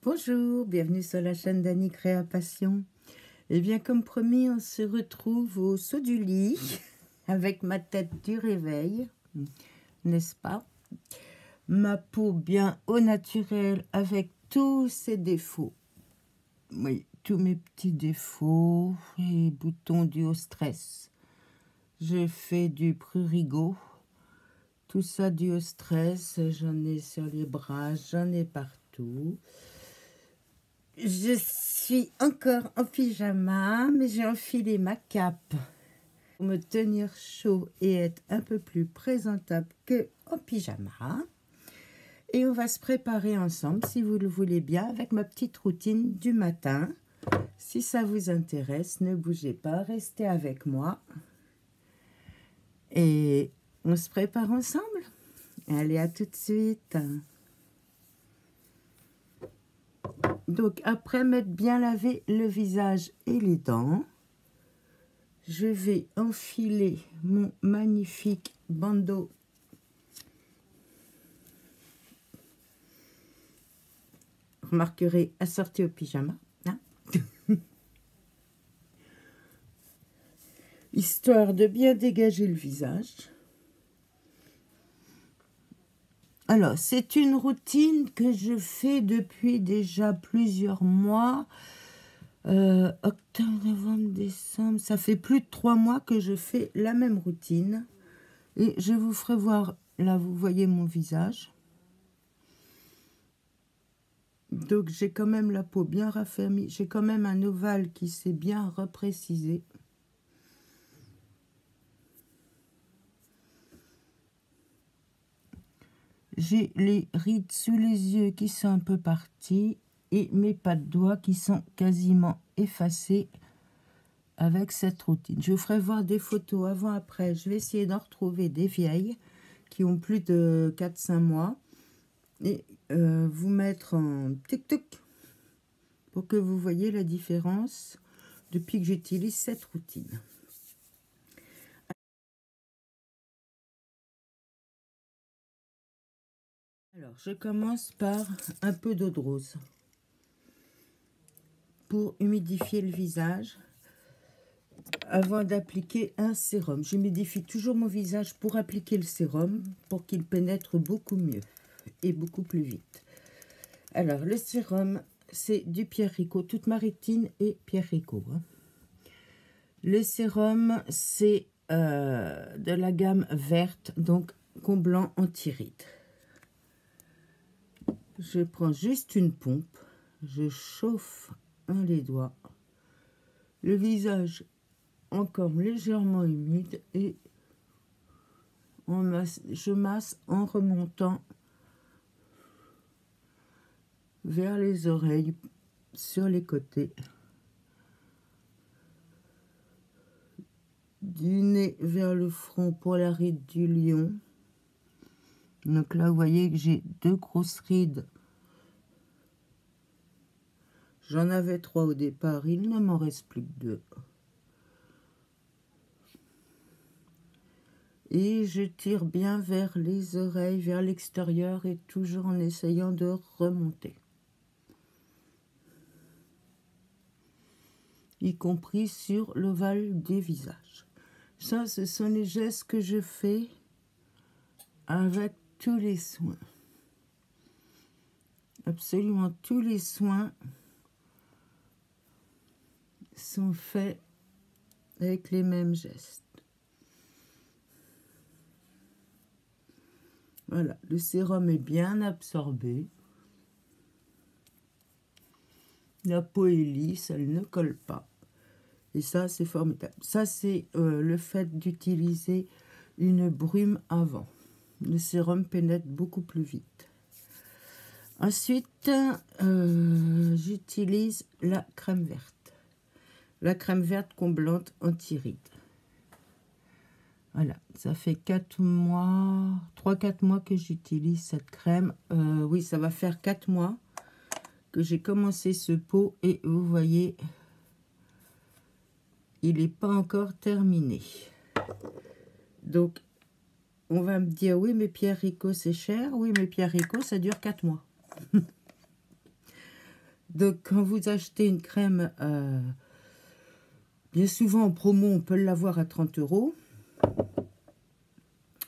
Bonjour, bienvenue sur la chaîne d'Annie Créa Passion. Et bien comme promis, on se retrouve au saut du lit avec ma tête du réveil, n'est-ce pas? Ma peau bien au naturel avec tous ses défauts. Oui, tous mes petits défauts et boutons dus au stress. Je fais du prurigo, tout ça dû au stress. J'en ai sur les bras, j'en ai partout. Je suis encore en pyjama, mais j'ai enfilé ma cape pour me tenir chaud et être un peu plus présentable qu'en pyjama. Et on va se préparer ensemble, si vous le voulez bien, avec ma petite routine du matin. Si ça vous intéresse, ne bougez pas, restez avec moi. Et on se prépare ensemble. Allez, à tout de suite. Donc, après m'être bien lavé le visage et les dents, je vais enfiler mon magnifique bandeau. Remarquerez, assorti au pyjama. Hein. Histoire de bien dégager le visage. Alors, c'est une routine que je fais depuis déjà plusieurs mois. Octobre, novembre, décembre. Ça fait plus de 3 mois que je fais la même routine. Et je vous ferai voir, là vous voyez mon visage. Donc j'ai quand même la peau bien raffermie. J'ai quand même un ovale qui s'est bien reprécisé. J'ai les rides sous les yeux qui sont un peu parties et mes pas de doigts qui sont quasiment effacés avec cette routine. Je vous ferai voir des photos avant-après. Je vais essayer d'en retrouver des vieilles qui ont plus de 4-5 mois et vous mettre en tic-tic pour que vous voyez la différence depuis que j'utilise cette routine. Alors, je commence par un peu d'eau de rose pour humidifier le visage avant d'appliquer un sérum. J'humidifie toujours mon visage pour appliquer le sérum pour qu'il pénètre beaucoup mieux et beaucoup plus vite. Alors, le sérum, c'est du Pierre Rico. Toute ma rétine est Pierre Rico. Le sérum, c'est de la gamme verte, donc comblant anti-rides. Je prends juste une pompe, je chauffe les doigts, le visage encore légèrement humide et je masse en remontant vers les oreilles, sur les côtés, du nez vers le front pour la ride du lion. Donc là, vous voyez que j'ai 2 grosses rides. J'en avais 3 au départ, il ne m'en reste plus que 2. Et je tire bien vers les oreilles, vers l'extérieur et toujours en essayant de remonter. Y compris sur l'ovale des visages. Ça, ce sont les gestes que je fais avec tous les soins. Absolument tous les soins sont faits avec les mêmes gestes. Voilà, le sérum est bien absorbé. La peau est lisse, elle ne colle pas. Et ça, c'est formidable. Ça, c'est le fait d'utiliser une brume avant. Le sérum pénètre beaucoup plus vite. Ensuite, j'utilise la crème verte. La crème verte comblante anti-rides. Voilà, ça fait 4 mois, 3-4 mois que j'utilise cette crème. Oui, ça va faire 4 mois que j'ai commencé ce pot et vous voyez, il n'est pas encore terminé. Donc, on va me dire, oui, mais Pierre Rico, c'est cher. Oui, mais Pierre Rico, ça dure 4 mois. Donc, quand vous achetez une crème, bien souvent en promo, on peut l'avoir à 30 €.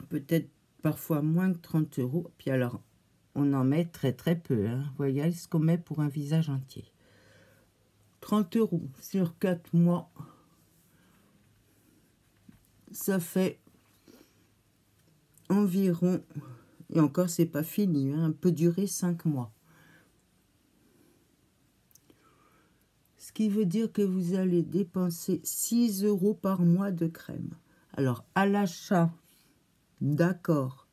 Peut-être parfois moins que 30 €. Puis alors, on en met très très peu. Hein. Vous voyez ce qu'on met pour un visage entier. 30 € sur 4 mois. Ça fait environ, et encore c'est pas fini, hein, peut durer 5 mois. Ce qui veut dire que vous allez dépenser 6 € par mois de crème. Alors, à l'achat, d'accord,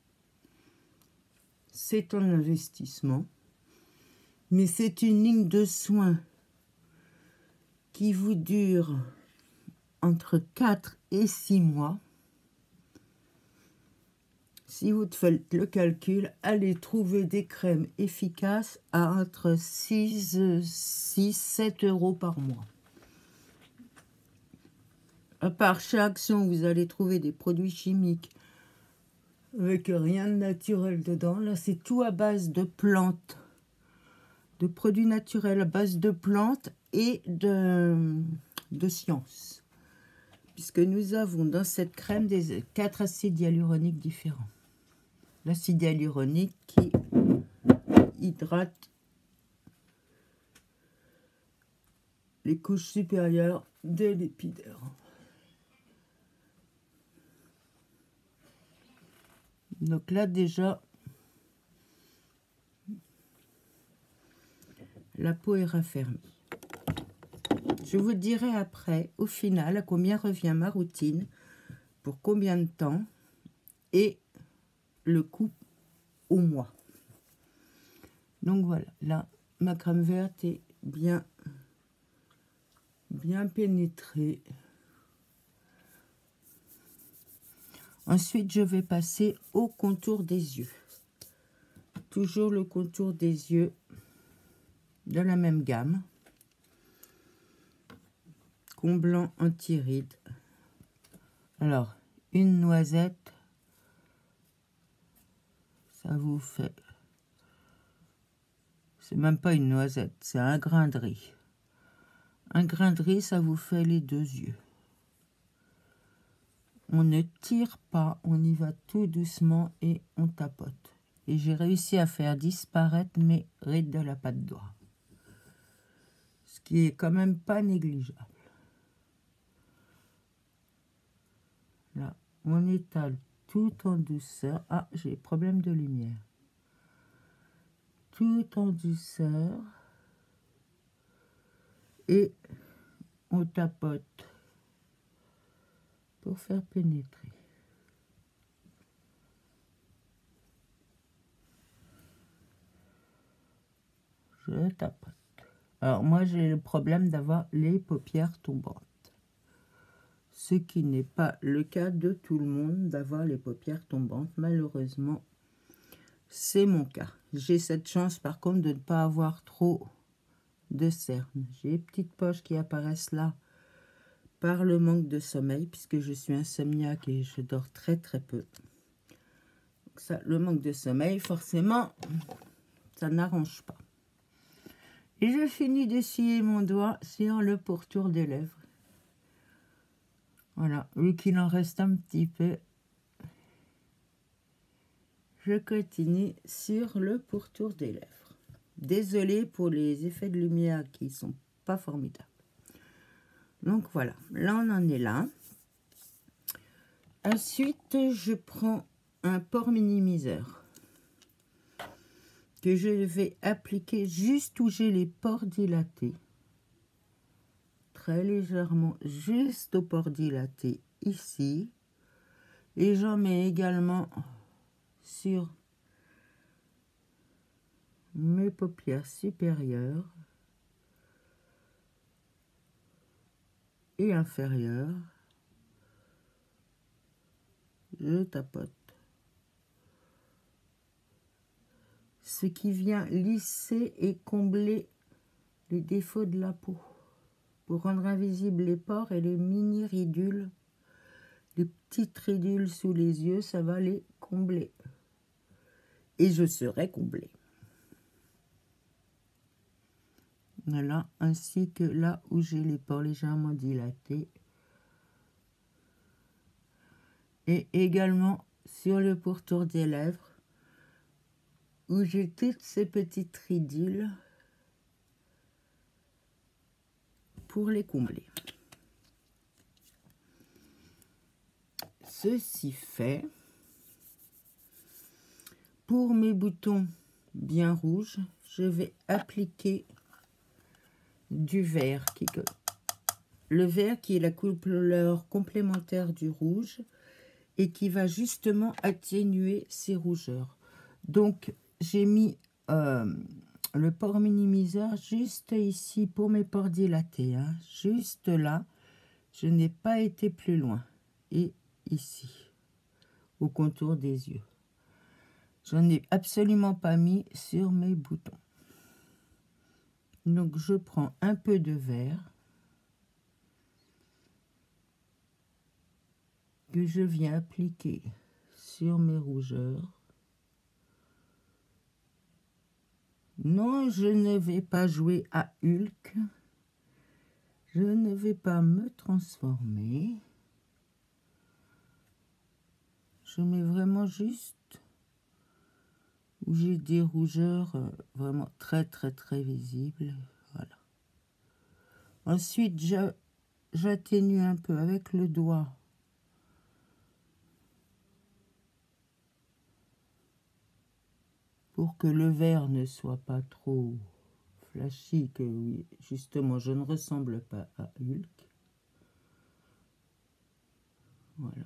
c'est un investissement, mais c'est une ligne de soins qui vous dure entre 4 et 6 mois. Si vous faites le calcul, allez trouver des crèmes efficaces à entre 6, 7 € par mois. À part chez Action, vous allez trouver des produits chimiques avec rien de naturel dedans. Là, c'est tout à base de plantes, de produits naturels à base de plantes et de science. Puisque nous avons dans cette crème 4 acides hyaluroniques différents. L'acide hyaluronique qui hydrate les couches supérieures de l'épiderme. Donc là déjà, la peau est raffermie. Je vous dirai après, au final, à combien revient ma routine, pour combien de temps et le coût au mois. Donc voilà, là, ma crème verte est bien pénétrée. Ensuite, je vais passer au contour des yeux. Toujours le contour des yeux de la même gamme. Comblant anti-rides. Alors, une noisette, ça vous fait... C'est même pas une noisette, c'est un grain de riz. Un grain de riz, ça vous fait les 2 yeux. On ne tire pas, on y va tout doucement et on tapote. Et j'ai réussi à faire disparaître mes rides de la patte d'oie. Ce qui est quand même pas négligeable. Là, on étale tout en douceur. Ah, j'ai problème de lumière. Tout en douceur. Et on tapote pour faire pénétrer. Je tapote. Alors moi j'ai le problème d'avoir les paupières tombantes. Ce qui n'est pas le cas de tout le monde d'avoir les paupières tombantes. Malheureusement, c'est mon cas. J'ai cette chance par contre de ne pas avoir trop de cernes. J'ai les petites poches qui apparaissent là par le manque de sommeil puisque je suis insomniaque et je dors très très peu. Donc ça, le manque de sommeil, forcément, ça n'arrange pas. Et je finis d'essuyer mon doigt sur le pourtour des lèvres. Voilà, vu qu'il en reste un petit peu, je continue sur le pourtour des lèvres. Désolée pour les effets de lumière qui ne sont pas formidables. Donc voilà, là on en est là. Ensuite, je prends un pore minimiseur que je vais appliquer juste où j'ai les pores dilatés. Très légèrement, juste au pores dilaté ici. Et j'en mets également sur mes paupières supérieures et inférieures. Je tapote. Ce qui vient lisser et combler les défauts de la peau. Pour rendre invisibles les pores et les mini-ridules, les petites ridules sous les yeux, ça va les combler. Et je serai comblée. Voilà, ainsi que là où j'ai les pores légèrement dilatés. Et également sur le pourtour des lèvres, où j'ai toutes ces petites ridules pour les combler. Ceci fait, pour mes boutons bien rouges, je vais appliquer du vert, le vert qui est la couleur complémentaire du rouge et qui va justement atténuer ces rougeurs. Donc j'ai mis le pore minimiseur juste ici pour mes pores dilatés, hein, juste là. Je n'ai pas été plus loin. Et ici, au contour des yeux. J'en ai absolument pas mis sur mes boutons. Donc je prends un peu de vert que je viens appliquer sur mes rougeurs. Non, je ne vais pas jouer à Hulk. Je ne vais pas me transformer. Je mets vraiment juste où j'ai des rougeurs vraiment très visibles. Voilà. Ensuite, j'atténue un peu avec le doigt. Pour que le vert ne soit pas trop flashy, que oui, justement, je ne ressemble pas à Hulk. Voilà.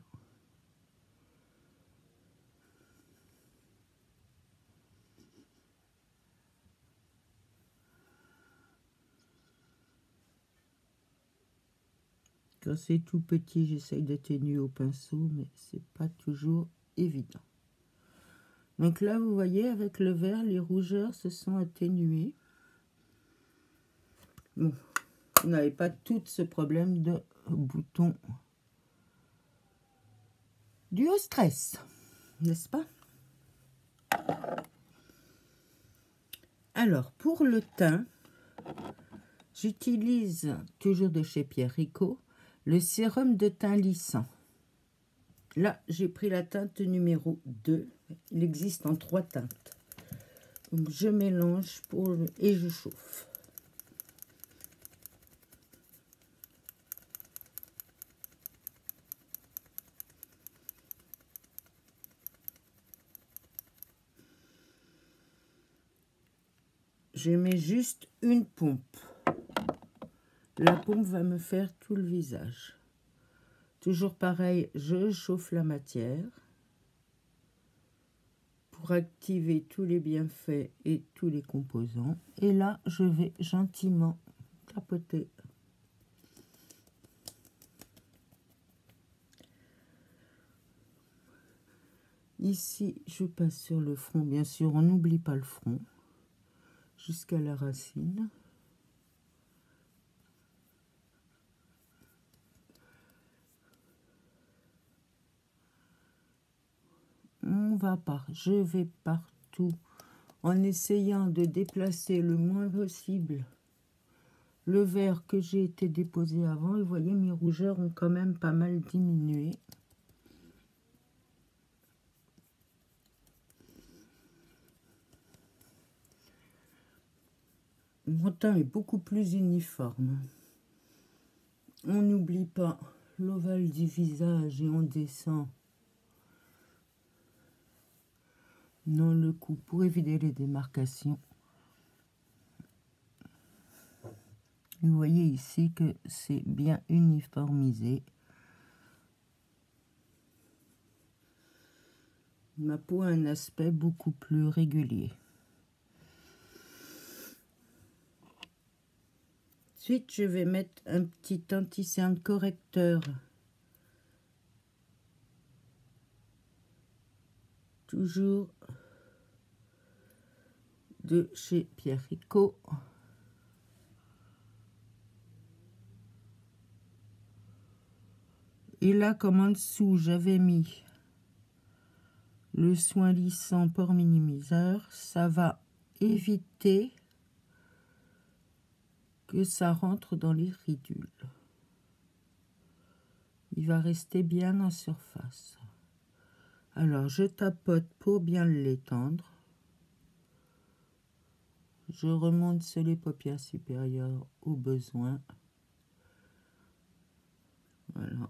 Quand c'est tout petit, j'essaye d'atténuer au pinceau, mais c'est pas toujours évident. Donc là, vous voyez, avec le vert, les rougeurs se sont atténuées. Bon, vous n'avez pas tout ce problème de boutons dû au stress, n'est-ce pas? Alors, pour le teint, j'utilise toujours de chez Pierre Rico le sérum de teint lissant. Là, j'ai pris la teinte numéro 2. Il existe en 3 teintes. Donc, je mélange et je chauffe. Je mets juste une pompe. La pompe va me faire tout le visage. Toujours pareil, je chauffe la matière pour activer tous les bienfaits et tous les composants. Et là, je vais gentiment tapoter. Ici, je passe sur le front. Bien sûr, on n'oublie pas le front. Jusqu'à la racine. Je vais partout en essayant de déplacer le moins possible le vert que j'ai été déposé avant. Et vous voyez, mes rougeurs ont quand même pas mal diminué. Mon teint est beaucoup plus uniforme. On n'oublie pas l'ovale du visage et on descend dans le cou pour éviter les démarcations. Vous voyez ici que c'est bien uniformisé. Ma peau a un aspect beaucoup plus régulier. Ensuite, je vais mettre un petit anti-cerne correcteur. Toujours de chez Pierre Rico. Et là, comme en dessous, j'avais mis le soin lissant pore minimiseur, ça va éviter que ça rentre dans les ridules. Il va rester bien en surface. Alors, je tapote pour bien l'étendre. Je remonte sur les paupières supérieures au besoin. Voilà.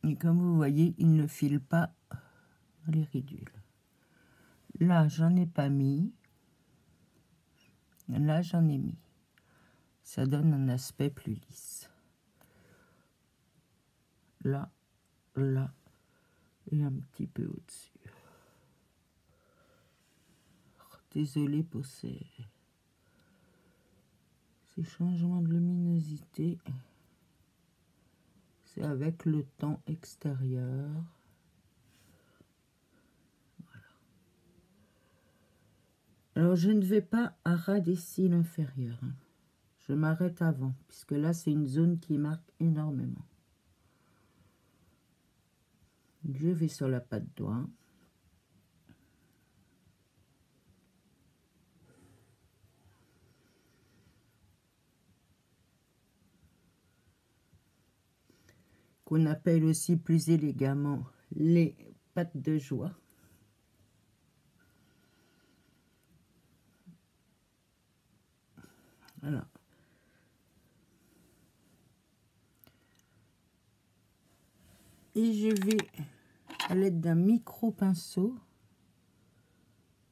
Et comme vous voyez, il ne file pas dans les ridules. Là, j'en ai pas mis. Là, j'en ai mis. Ça donne un aspect plus lisse. Là, là, et un petit peu au-dessus. Désolée pour ces changements de luminosité. C'est avec le temps extérieur. Voilà. Alors, je ne vais pas à ras des cils inférieurs. Je m'arrête avant, puisque là, c'est une zone qui marque énormément. Je vais sur la patte doigt. Qu'on appelle aussi plus élégamment les pattes de joie. Voilà. Et je vais, à l'aide d'un micro-pinceau,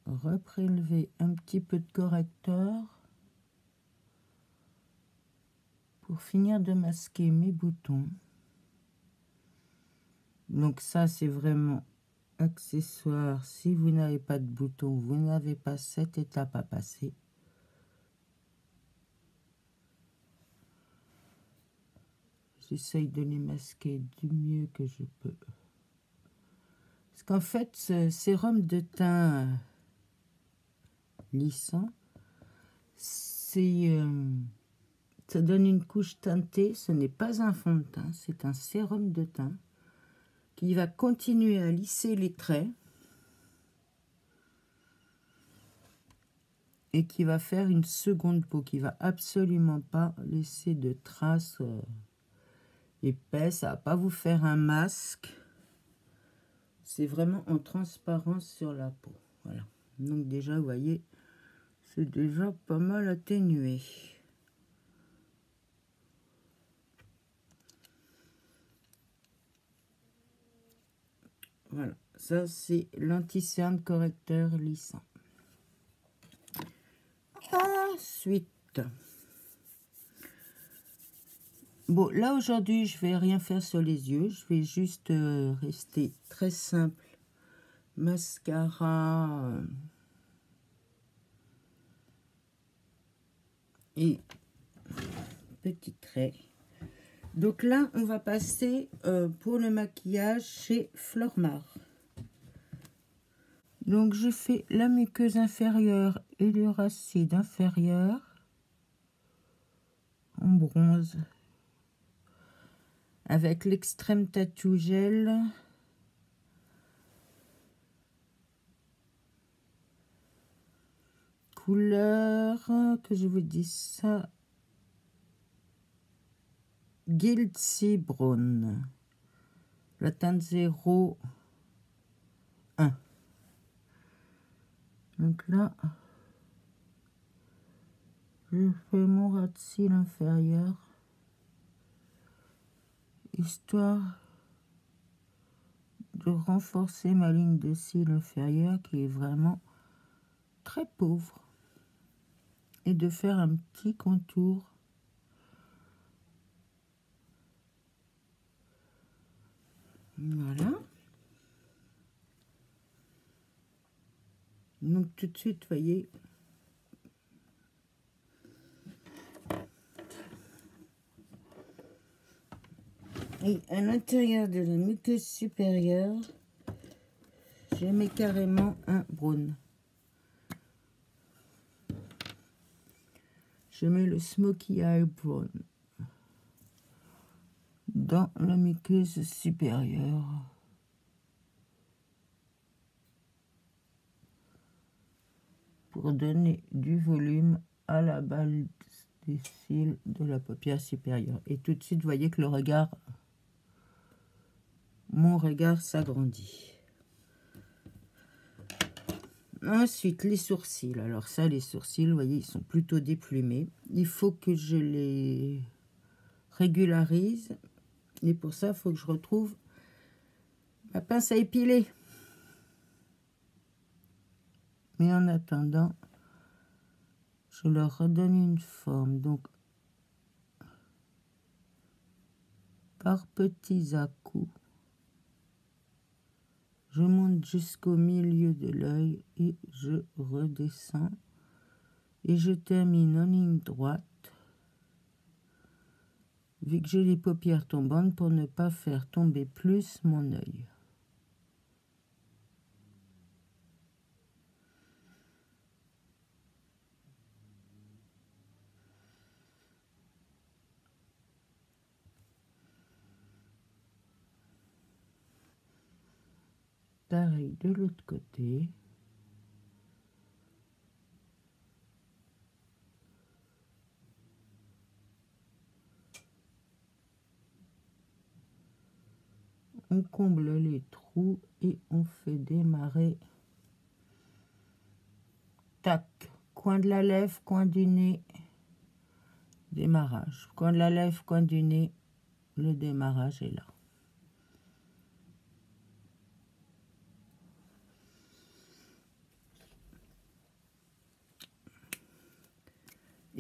reprélever un petit peu de correcteur pour finir de masquer mes boutons. Donc ça, c'est vraiment accessoire. Si vous n'avez pas de boutons, vous n'avez pas cette étape à passer. J'essaye de les masquer du mieux que je peux. Parce qu'en fait, ce sérum de teint lissant, ça donne une couche teintée. Ce n'est pas un fond de teint, c'est un sérum de teint qui va continuer à lisser les traits et qui va faire une seconde peau, qui va absolument pas laisser de traces épaisses. Ça va pas vous faire un masque. C'est vraiment en transparence sur la peau. Voilà. Donc déjà, vous voyez, c'est déjà pas mal atténué. Voilà, ça c'est l'anti-cerne correcteur lissant. Ensuite, bon, là aujourd'hui je vais rien faire sur les yeux, je vais juste rester très simple. Mascara et petit trait. Donc là, on va passer pour le maquillage chez Flormar. Donc je fais la muqueuse inférieure et le racide inférieur en bronze avec l'extrême tattoo gel. Couleur, que je vous dise ça, Guilty Brown, la teinte 01. Donc là, je fais mon ras de cils inférieur, histoire de renforcer ma ligne de cils inférieure qui est vraiment très pauvre, et de faire un petit contour. Voilà. Donc tout de suite, voyez, et à l'intérieur de la muqueuse supérieure, je mets carrément un brown. Je mets le Smoky Eye Brown dans la muqueuse supérieure. pour donner du volume à la base des cils de la paupière supérieure. Et tout de suite, vous voyez que mon regard s'agrandit. Ensuite, les sourcils. Alors ça, les sourcils, vous voyez, ils sont plutôt déplumés. Il faut que je les régularise. Et pour ça, il faut que je retrouve ma pince à épiler. Mais en attendant, je leur redonne une forme. Donc, par petits à-coups, je monte jusqu'au milieu de l'œil et je redescends. Et je termine en ligne droite, vu que j'ai les paupières tombantes, pour ne pas faire tomber plus mon œil. Pareil de l'autre côté. On comble les trous et on fait démarrer. Tac, coin de la lèvre, coin du nez, démarrage. Coin de la lèvre, coin du nez, le démarrage est là.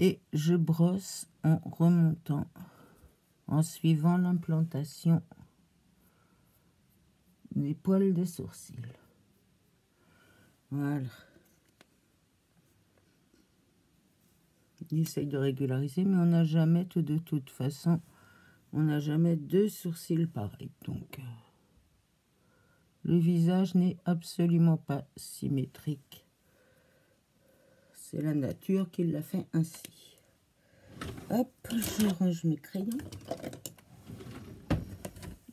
Et je brosse en remontant, en suivant l'implantation des poils de sourcils. Voilà. J'essaye de régulariser, mais on n'a jamais, de toute façon, on n'a jamais deux sourcils pareils. Donc, le visage n'est absolument pas symétrique. C'est la nature qui l'a fait ainsi. Hop, je range mes crayons.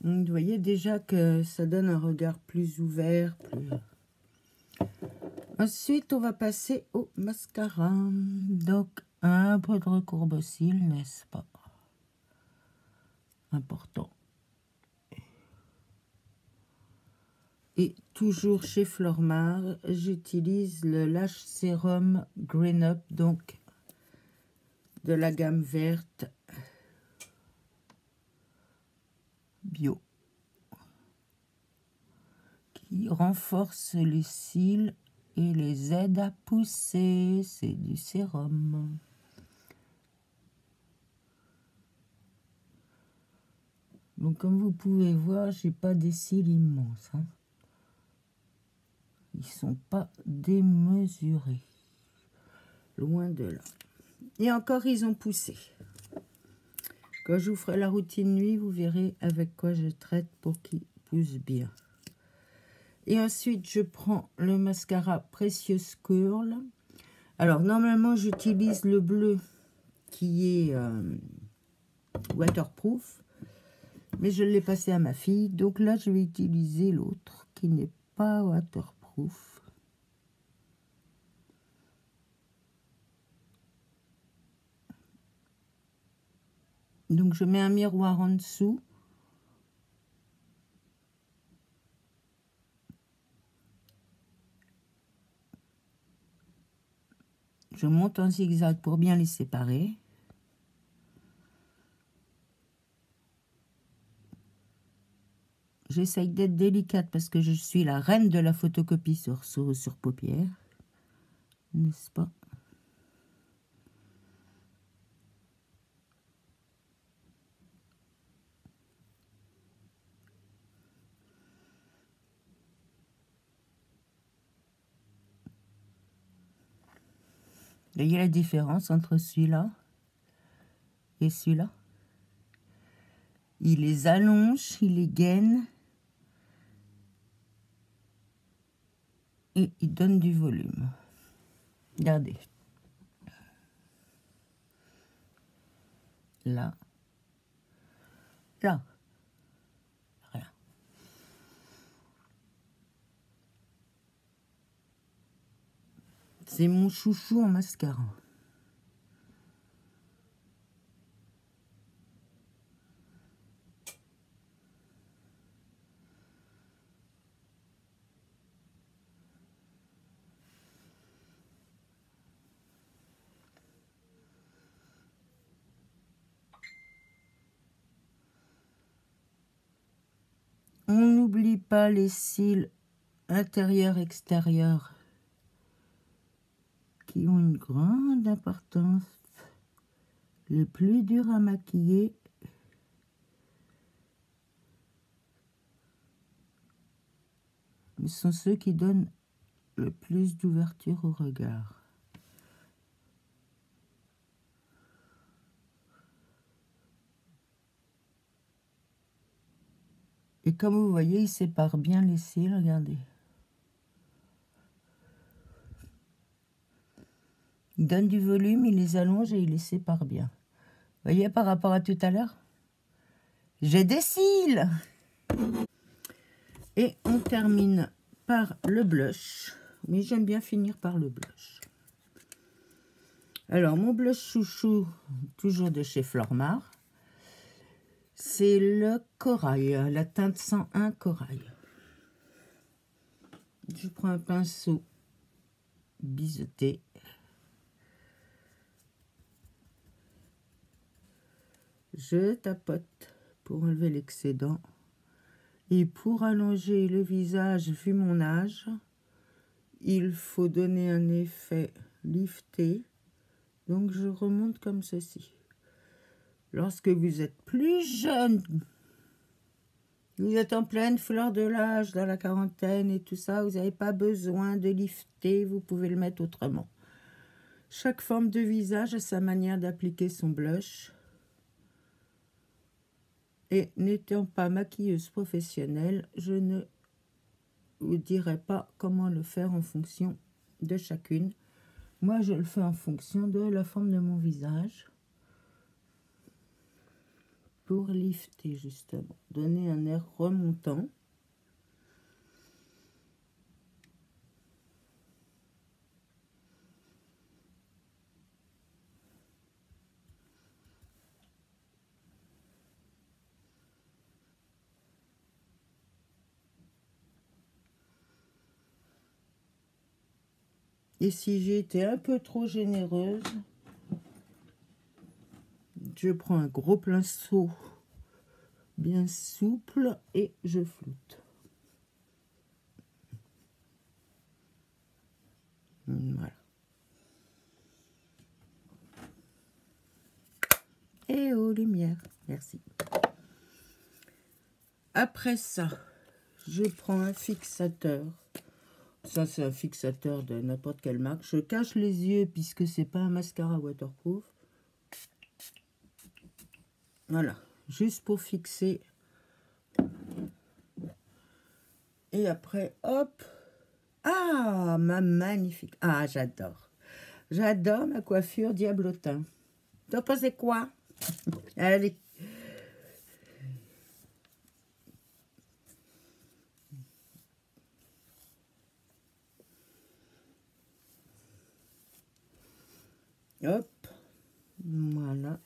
Donc, vous voyez déjà que ça donne un regard plus ouvert. Ensuite, on va passer au mascara. Donc, un peu de recourbe cils, n'est-ce pas? Important. Et toujours chez Flormar, j'utilise le Lash Serum Green Up, donc de la gamme verte bio, qui renforce les cils et les aide à pousser. C'est du sérum. Donc comme vous pouvez voir, j'ai pas des cils immenses, hein. Ils sont pas démesurés, loin de là. Et encore, ils ont poussé. Quand je vous ferai la routine nuit, vous verrez avec quoi je traite pour qu'ils poussent bien. Et ensuite, je prends le mascara Precious Curl. Alors, normalement, j'utilise le bleu qui est waterproof. Mais je l'ai passé à ma fille. Donc là, je vais utiliser l'autre qui n'est pas waterproof. Donc, je mets un miroir en dessous. Je monte en zigzag pour bien les séparer. J'essaye d'être délicate parce que je suis la reine de la photocopie sur paupières. N'est-ce pas? Vous voyez la différence entre celui-là et celui-là? Il les allonge, il les gaine et il donne du volume. Regardez. Là. Là. Voilà. C'est mon chouchou en mascara. On n'oublie pas les cils intérieurs-extérieurs qui ont une grande importance. Les plus durs à maquiller, sont ceux qui donnent le plus d'ouverture au regard. Et comme vous voyez, il sépare bien les cils, regardez. Il donne du volume, il les allonge et il les sépare bien. Vous voyez par rapport à tout à l'heure? J'ai des cils! Et on termine par le blush. Mais j'aime bien finir par le blush. Alors, mon blush chouchou, toujours de chez Flormar, c'est le corail, la teinte 101 corail. Je prends un pinceau biseauté. Je tapote pour enlever l'excédent. Et pour allonger le visage, vu mon âge, il faut donner un effet lifté. Donc, je remonte comme ceci. Lorsque vous êtes plus jeune, vous êtes en pleine fleur de l'âge, dans la quarantaine et tout ça, vous n'avez pas besoin de lifter, vous pouvez le mettre autrement. Chaque forme de visage a sa manière d'appliquer son blush. Et n'étant pas maquilleuse professionnelle, je ne vous dirai pas comment le faire en fonction de chacune. Moi, je le fais en fonction de la forme de mon visage. Pour lifter, justement. Donner un air remontant. Et si j'ai été un peu trop généreuse, je prends un gros pinceau bien souple et je floute. Voilà. Et aux lumières. Merci. Après ça, je prends un fixateur. Ça, c'est un fixateur de n'importe quelle marque. Je cache les yeux puisque c'est pas un mascara waterproof. Voilà, juste pour fixer. Et après, hop. Ah, ma magnifique. Ah, j'adore. J'adore ma coiffure diablotin. T'en pensez quoi? Allez. Hop. Voilà.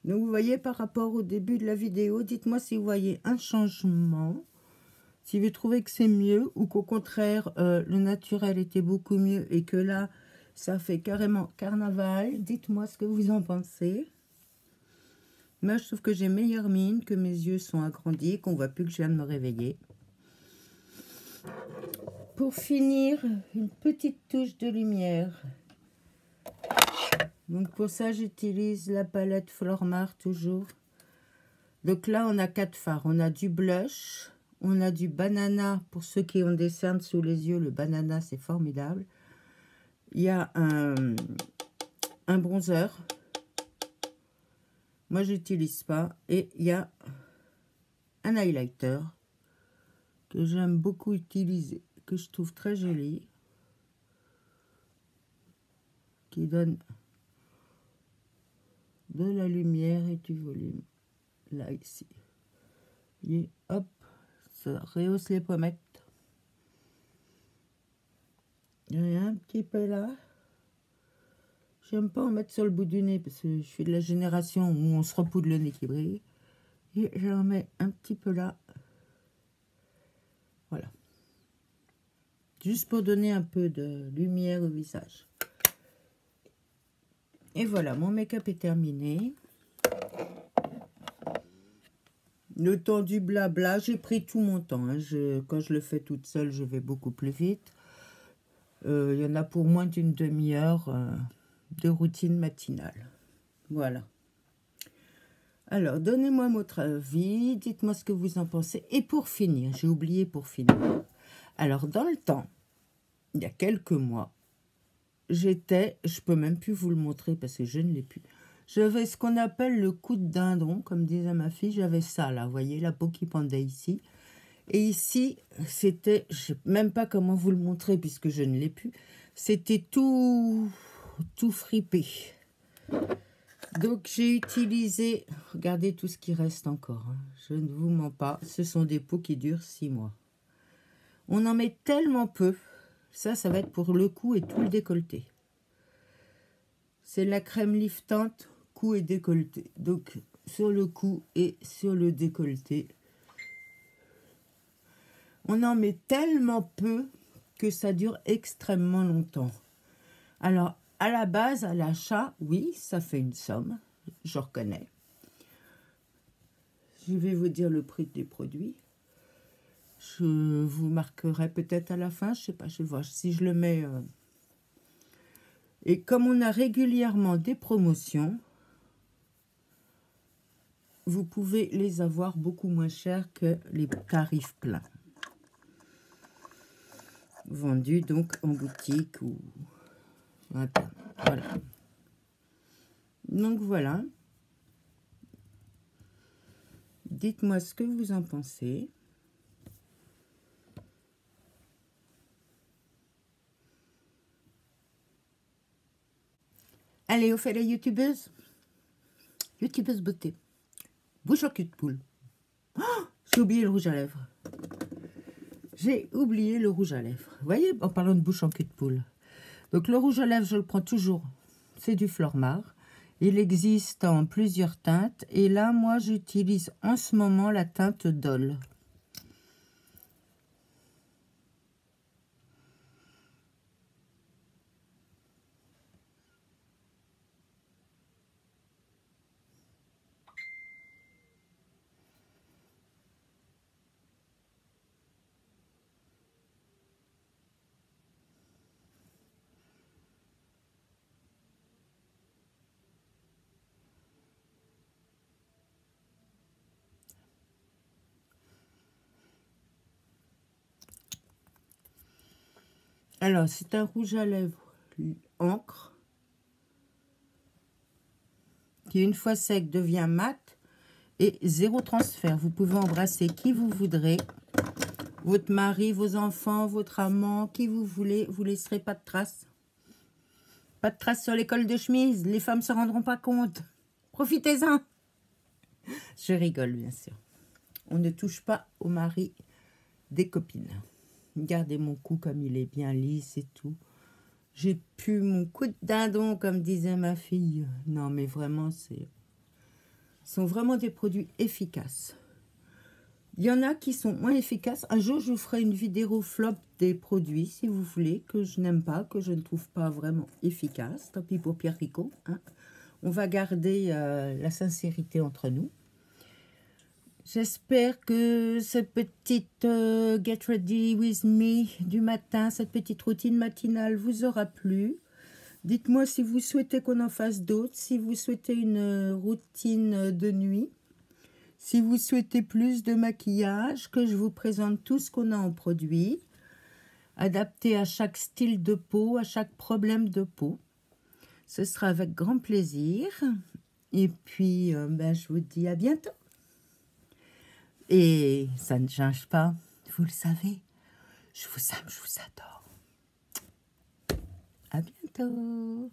Donc, vous voyez, par rapport au début de la vidéo, dites-moi si vous voyez un changement. Si vous trouvez que c'est mieux ou qu'au contraire, le naturel était beaucoup mieux et que là, ça fait carrément carnaval. Dites-moi ce que vous en pensez. Moi, je trouve que j'ai meilleure mine, que mes yeux sont agrandis, qu'on voit plus que je viens de me réveiller. Pour finir, une petite touche de lumière. Donc pour ça, j'utilise la palette Flormar toujours. Donc là, on a 4 fards. On a du blush, on a du banana. Pour ceux qui ont des cernes sous les yeux, le banana, c'est formidable. Il y a un bronzer. Moi, j'utilise pas. Et il y a un highlighter que j'aime beaucoup utiliser, que je trouve très joli, qui donne de la lumière et du volume. Là, ici. Et hop, ça rehausse les pommettes. Et un petit peu là. J'aime pas en mettre sur le bout du nez parce que je suis de la génération où on se repoudre le nez qui brille. Et j'en mets un petit peu là. Voilà. Juste pour donner un peu de lumière au visage. Et voilà, mon make-up est terminé. Le temps du blabla, j'ai pris tout mon temps. Hein. Quand je le fais toute seule, je vais beaucoup plus vite. Il y en a pour moins d'une demi-heure de routine matinale. Voilà. Alors, donnez-moi votre avis, dites-moi ce que vous en pensez. Et pour finir, j'ai oublié pour finir. Alors, dans le temps, il y a quelques mois, je peux même plus vous le montrer parce que je ne l'ai plus. J'avais ce qu'on appelle le coup de dindon, comme disait ma fille. J'avais ça là, vous voyez, la peau qui pendait ici. Et ici, c'était, je ne sais même pas comment vous le montrer puisque je ne l'ai plus. C'était tout fripé. Donc j'ai utilisé, regardez tout ce qui reste encore. Hein. Je ne vous mens pas, ce sont des peaux qui durent 6 mois. On en met tellement peu. Ça va être pour le cou et tout le décolleté. C'est la crème liftante cou et décolleté. Donc sur le cou et sur le décolleté. On en met tellement peu que ça dure extrêmement longtemps. Alors, à la base, à l'achat, oui, ça fait une somme, je reconnais. Je vais vous dire le prix des produits. Je vous marquerai peut-être à la fin, je ne sais pas, je vais voir si je le mets. Et comme on a régulièrement des promotions, vous pouvez les avoir beaucoup moins chers que les tarifs pleins. Vendus donc en boutique ou... Voilà. Donc voilà. Dites-moi ce que vous en pensez. Allez, au fait la youtubeuse. Youtubeuse beauté. Bouche en cul de poule. Oh, j'ai oublié le rouge à lèvres. J'ai oublié le rouge à lèvres. Vous voyez, en parlant de bouche en cul de poule. Donc le rouge à lèvres, je le prends toujours. C'est du Flormar. Il existe en plusieurs teintes. Et là, moi, j'utilise en ce moment la teinte Doll. Alors, c'est un rouge à lèvres encre qui, une fois sec, devient mat et zéro transfert. Vous pouvez embrasser qui vous voudrez, votre mari, vos enfants, votre amant, qui vous voulez, vous ne laisserez pas de traces. Pas de traces sur les cols de chemise, les femmes ne se rendront pas compte. Profitez-en. Je rigole, bien sûr. On ne touche pas au mari des copines. Regardez mon cou comme il est bien lisse et tout. J'ai pu mon coup de dindon, comme disait ma fille. Non, mais vraiment, ce sont vraiment des produits efficaces. Il y en a qui sont moins efficaces. Un jour, je vous ferai une vidéo flop des produits, si vous voulez, que je n'aime pas, que je ne trouve pas vraiment efficaces. Tant pis pour Pierre Ricot. Hein. On va garder la sincérité entre nous. J'espère que cette petite Get Ready With Me du matin, cette petite routine matinale vous aura plu. Dites-moi si vous souhaitez qu'on en fasse d'autres, si vous souhaitez une routine de nuit, si vous souhaitez plus de maquillage, que je vous présente tout ce qu'on a en produit, adapté à chaque style de peau, à chaque problème de peau. Ce sera avec grand plaisir. Et puis, je vous dis à bientôt. Et ça ne change pas, vous le savez. Je vous aime, je vous adore. À bientôt.